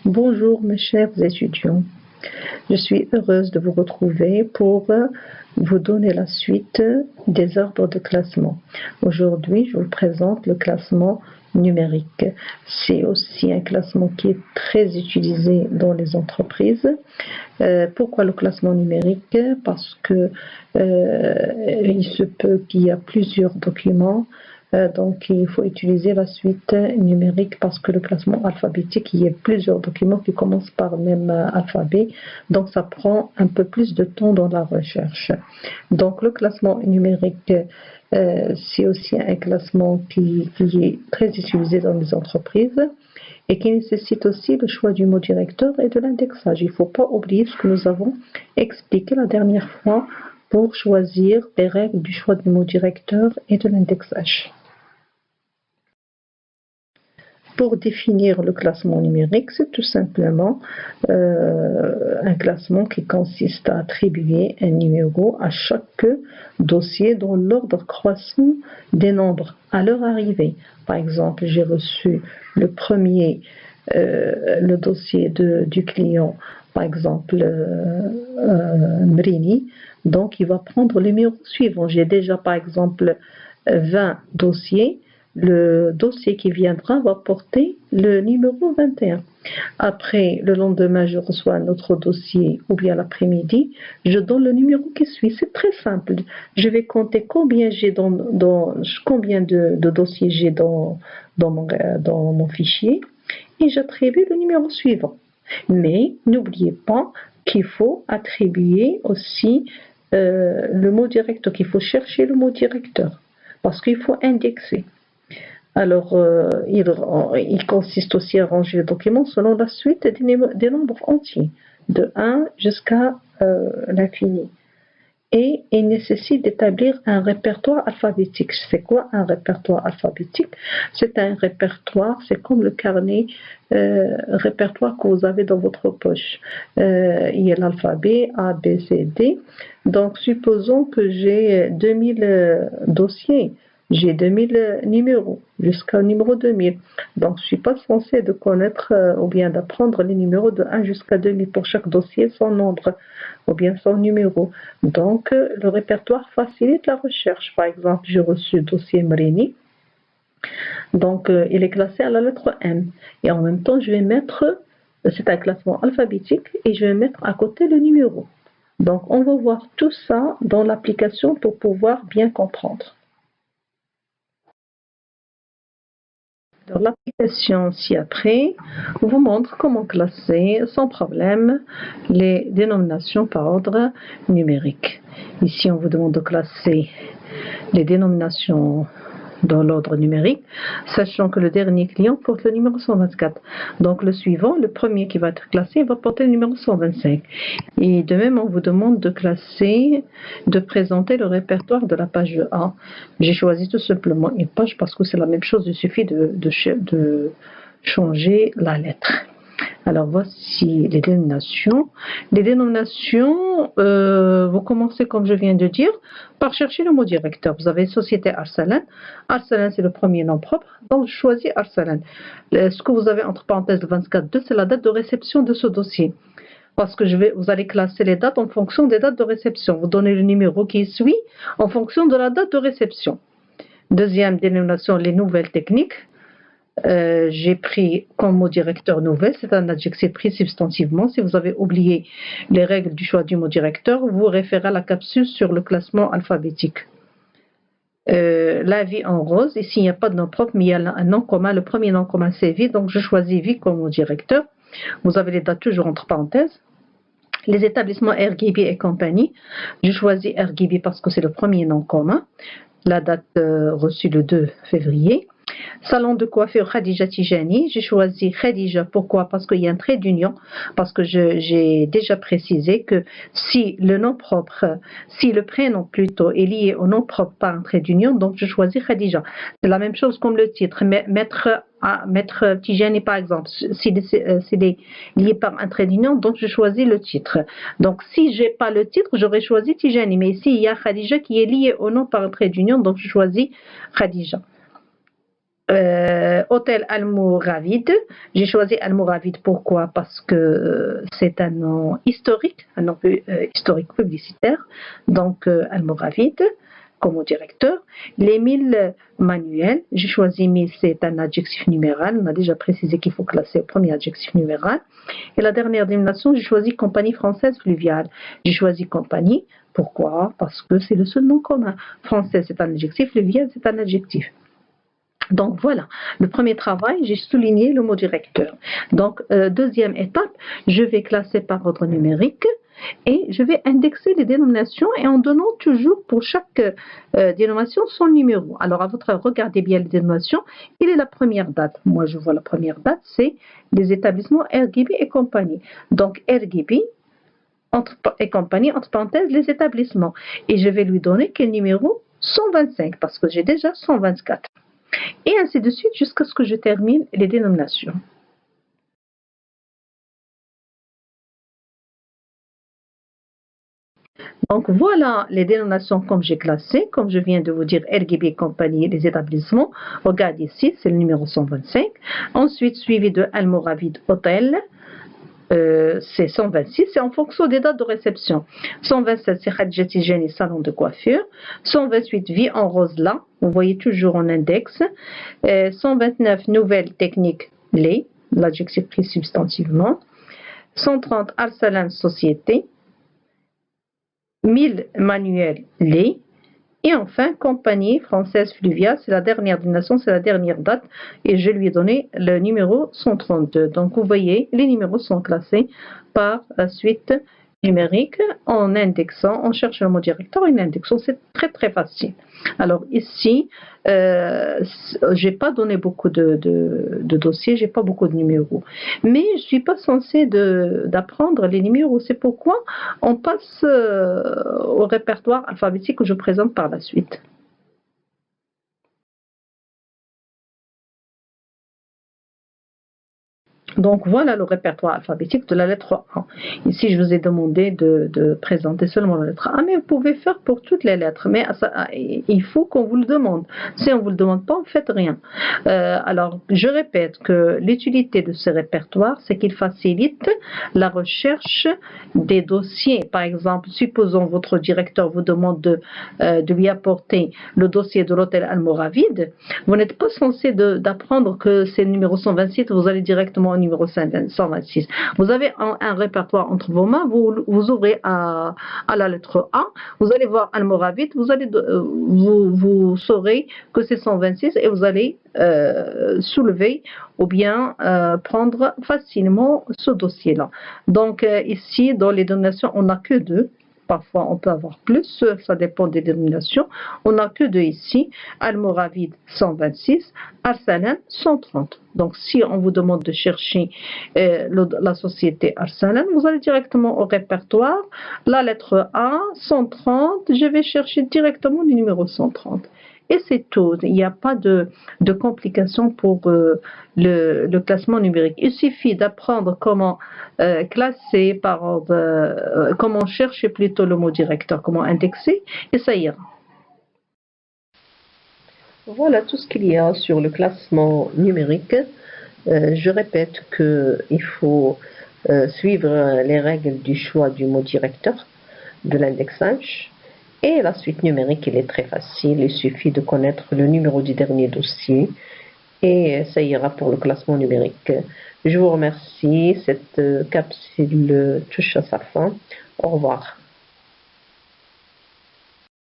Bonjour mes chers étudiants, je suis heureuse de vous retrouver pour vous donner la suite des ordres de classement. Aujourd'hui, je vous présente le classement numérique. C'est aussi un classement qui est très utilisé dans les entreprises. Pourquoi le classement numérique? Parce que il se peut qu'il y a plusieurs documents. Donc, il faut utiliser la suite numérique parce que le classement alphabétique, il y a plusieurs documents qui commencent par le même alphabet. Donc, ça prend un peu plus de temps dans la recherche. Donc, le classement numérique, c'est aussi un classement qui est très utilisé dans les entreprises et qui nécessite aussi le choix du mot directeur et de l'indexage. Il ne faut pas oublier ce que nous avons expliqué la dernière fois pour choisir les règles du choix du mot directeur et de l'indexage. Pour définir le classement numérique, c'est tout simplement un classement qui consiste à attribuer un numéro à chaque dossier dans l'ordre croissant des nombres à leur arrivée. Par exemple, j'ai reçu le dossier du client, par exemple Mrini, donc il va prendre le numéro suivant. J'ai déjà par exemple 20 dossiers. Le dossier qui viendra va porter le numéro 21. Après, le lendemain, je reçois un autre dossier ou bien l'après-midi, je donne le numéro qui suit. C'est très simple. Je vais compter combien de dossiers j'ai dans mon fichier et j'attribue le numéro suivant. Mais n'oubliez pas qu'il faut attribuer aussi le mot directeur, qu'il faut chercher le mot directeur parce qu'il faut indexer. Alors, il consiste aussi à ranger le document selon la suite des nombres entiers, de 1 jusqu'à l'infini. Et il nécessite d'établir un répertoire alphabétique. C'est quoi un répertoire alphabétique? C'est un répertoire, c'est comme le carnet répertoire que vous avez dans votre poche. Il y a l'alphabet A, B, C, D. Donc, supposons que j'ai 2000 dossiers. J'ai 2000 numéros jusqu'au numéro 2000. Donc, je ne suis pas censée de connaître ou bien d'apprendre les numéros de 1 jusqu'à 2000 pour chaque dossier, son nombre ou bien son numéro. Donc, le répertoire facilite la recherche. Par exemple, j'ai reçu le dossier Mrini. Donc, il est classé à la lettre M. Et en même temps, c'est un classement alphabétique et je vais mettre à côté le numéro. Donc, on va voir tout ça dans l'application pour pouvoir bien comprendre. L'application ci-après vous montre comment classer sans problème les dénominations par ordre numérique. Ici, on vous demande de classer les dénominations dans l'ordre numérique, sachant que le dernier client porte le numéro 124. Donc le suivant, le premier qui va être classé, va porter le numéro 125. Et de même, on vous demande de présenter le répertoire de la page 1. J'ai choisi tout simplement une page parce que c'est la même chose, il suffit de changer la lettre. Alors voici les dénominations. Les dénominations, vous commencez comme je viens de dire par chercher le mot directeur. Vous avez société Arsalan. Arsalan c'est le premier nom propre, donc je choisis Arsalan. Ce que vous avez entre parenthèses le 24-2, c'est la date de réception de ce dossier. Parce que vous allez classer les dates en fonction des dates de réception. Vous donnez le numéro qui suit en fonction de la date de réception. Deuxième dénomination, les nouvelles techniques. J'ai pris comme mot directeur nouvelle, c'est un adjectif pris substantivement. Si vous avez oublié les règles du choix du mot directeur, vous référez à la capsule sur le classement alphabétique. La vie en rose, ici il n'y a pas de nom propre, mais il y a un nom commun. Le premier nom commun c'est vie, donc je choisis vie comme mot directeur. Vous avez les dates toujours entre parenthèses. Les établissements Ergibi et compagnie, je choisis Ergibi parce que c'est le premier nom commun. La date reçue le 2 février. Salon de coiffure Khadija Tijani, j'ai choisi Khadija. Pourquoi? Parce qu'il y a un trait d'union, parce que j'ai déjà précisé que si le prénom plutôt est lié au nom propre par un trait d'union, donc je choisis Khadija. C'est la même chose comme le titre, Maître Tijani par exemple, s'il est lié par un trait d'union, donc je choisis le titre. Donc si j'ai pas le titre, j'aurais choisi Tijani, mais ici il y a Khadija qui est lié au nom par un trait d'union, donc je choisis Khadija. Hôtel Almoravid. J'ai choisi Almoravid pourquoi? Parce que c'est un nom historique, un nom historique publicitaire. Donc Almoravid comme directeur. Les 1000 manuels, j'ai choisi 1000, c'est un adjectif numéral. On a déjà précisé qu'il faut classer au premier adjectif numéral. Et la dernière dénomination, j'ai choisi Compagnie française fluviale. J'ai choisi compagnie. Pourquoi? Parce que c'est le seul nom commun. Française, c'est un adjectif, fluvial, c'est un adjectif. Donc voilà, le premier travail, j'ai souligné le mot directeur. Donc deuxième étape, je vais classer par ordre numérique et je vais indexer les dénominations et en donnant toujours pour chaque dénomination son numéro. Alors à votre avis, regardez bien les dénominations. Quelle est la première date? Moi je vois la première date, c'est les établissements RGB et compagnie. Donc RGB et compagnie, entre parenthèses, les établissements. Et je vais lui donner quel numéro? 125 parce que j'ai déjà 124. Et ainsi de suite jusqu'à ce que je termine les dénominations. Donc voilà les dénominations comme j'ai classé, comme je viens de vous dire, RGB compagnie, les établissements. Regarde ici, c'est le numéro 125. Ensuite, suivi de Almoravid Hôtel. C'est 126, c'est en fonction des dates de réception. 127, c'est Khadjati Geni, salon de coiffure. 128, Vie en rose là, vous voyez toujours en index. 129, Nouvelle technique lait, l'adjectif pris substantivement. 130, Arsalan société. 1000, manuel lait. Et enfin, compagnie française fluviale, c'est la dernière dénomination, c'est la dernière date. Et je lui ai donné le numéro 132. Donc, vous voyez, les numéros sont classés par la suite numérique en indexant, on cherche le mot directeur, en indexant, c'est très très facile. Alors ici, j'ai pas donné beaucoup de dossiers, j'ai pas beaucoup de numéros, mais je suis pas censée d'apprendre les numéros. C'est pourquoi on passe au répertoire alphabétique que je présente par la suite. Donc voilà le répertoire alphabétique de la lettre A. Ici, je vous ai demandé de présenter seulement la lettre A, mais vous pouvez faire pour toutes les lettres. Mais il faut qu'on vous le demande. Si on ne vous le demande pas, faites rien. Alors, je répète que l'utilité de ce répertoire, c'est qu'il facilite la recherche des dossiers. Par exemple, supposons votre directeur vous demande de lui apporter le dossier de l'hôtel Almoravid. Vous n'êtes pas censé d'apprendre que c'est le numéro 126, vous allez directement au numéro 126. Vous avez un répertoire entre vos mains, vous ouvrez à la lettre A, vous allez voir Almoravid, vous saurez que c'est 126 et vous allez soulever ou bien prendre facilement ce dossier-là. Donc ici, dans les dénominations, on n'a que deux. Parfois, on peut avoir plus, ça dépend des dénominations. On n'a que deux ici. Almoravid 126, Arsalan 130. Donc, si on vous demande de chercher la société Arsalan, vous allez directement au répertoire. La lettre A, 130, je vais chercher directement le numéro 130. Et c'est tout. Il n'y a pas de complications pour le classement numérique. Il suffit d'apprendre comment classer par ordre, comment chercher plutôt le mot directeur, comment indexer, et ça ira. Voilà tout ce qu'il y a sur le classement numérique. Je répète qu'il faut suivre les règles du choix du mot directeur, de l'indexage. Et la suite numérique, elle est très facile. Il suffit de connaître le numéro du dernier dossier et ça ira pour le classement numérique. Je vous remercie. Cette capsule touche à sa fin. Au revoir.